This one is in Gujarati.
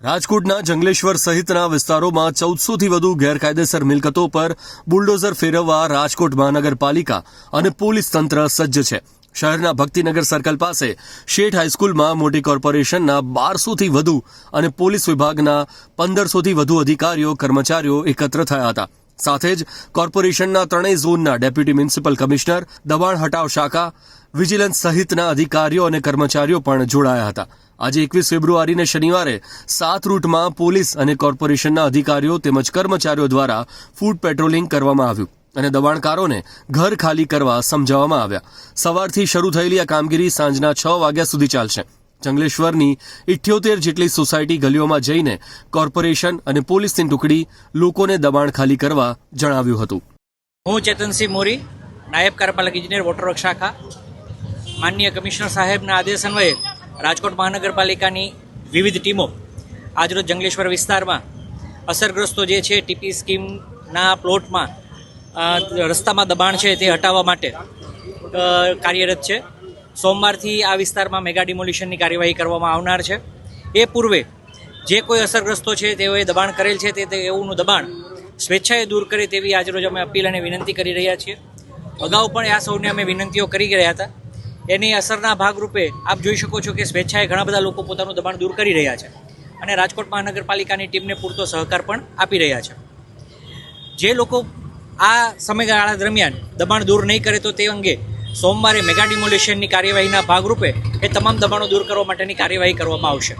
રાજકોટના જંગલેશ્વર સહિતના વિસ્તારોમાં 1400થી વધુ ગેરકાયદેસર મિલકતો પર બુલડોઝર ફેરવવા રાજકોટ મહાનગરપાલિકા અને પોલીસ તંત્ર સજ્જ છે। શહેરના ભક્તિનગર સર્કલ પાસે શેઠ હાઈસ્કૂલમાં મોટી કોર્પોરેશનના 1200થી વધુ અને પોલીસ વિભાગના 1500થી વધુ અધિકારીઓ કર્મચારીઓ એકત્ર થયા હતા। સાથે જ કોર્પોરેશનના ત્રણેય ઝોનના ડેપ્યુટી મ્યુનિસિપલ કમિશનર, દબાણ હટાવ શાખા, વિજિલન્સ સહિતના અધિકારીઓ અને કર્મચારીઓ પણ જોડાયા હતા। આજે 21 ફેબ્રુઆરીને શનિવારે 7 રૂટમાં પોલીસ અને કોર્પોરેશનના અધિકારીઓ તેમજ કર્મચારીઓ દ્વારા ફૂટ પેટ્રોલિંગ કરવામાં આવ્યું અને દબાણકારોને ઘર ખાલી કરવા સમજાવવામાં આવ્યા। સવારથી શરૂ થયેલી આ કામગીરી સાંજના 6 વાગ્યા સુધી ચાલશે। જંગલેશ્વરની 78 જેટલી સોસાયટી ગલીઓમાં જઈને કોર્પોરેશન અને પોલીસની ટુકડી લોકોને દબાણ ખાલી કરવા જણાવ્યું હતું। હું ચેતનસિંહ મોરી, નાયબ કાર્યપાલક ઇજનેર વોટર શાખા, માનનીય કમિશનર સાહેબના આદેશ અન્વયે રાજકોટ મહાનગરપાલિકાની વિવિધ ટીમો આજરોજ જંગલેશ્વર વિસ્તારમાં અસરગ્રસ્તો જે છે ટીપી સ્કીમના પ્લોટમાં રસ્તામાં દબાણ છે તે હટાવવા માટે કાર્યરત છે। સોમવારથી આ વિસ્તારમાં મેગા ડિમોલિશનની કાર્યવાહી કરવામાં આવનાર છે। એ પૂર્વે જે કોઈ અસરગ્રસ્તો છે તેઓએ દબાણ કરેલ છે તેઓનું દબાણ સ્વેચ્છાએ દૂર કરે તેવી આજરોજ અમે અપીલ અને વિનંતી કરી રહ્યા છીએ। અગાઉ પણ આ સૌને અમે વિનંતીઓ કરી રહ્યા હતા। એની અસરના ભાગરૂપે આપ જોઈ શકો છો કે સ્વેચ્છાએ ઘણા બધા લોકો પોતાનું દબાણ દૂર કરી રહ્યા છે અને રાજકોટ મહાનગરપાલિકાની ટીમને પૂરતો સહકાર પણ આપી રહ્યા છે। જે લોકો આ સમયગાળા દરમિયાન દબાણ દૂર નહીં કરે તો તે અંગે સોમવારે મેગા ડિમોલિશનની કાર્યવાહીના ભાગરૂપે એ તમામ દબાણો દૂર કરવા માટેની કાર્યવાહી કરવામાં આવશે।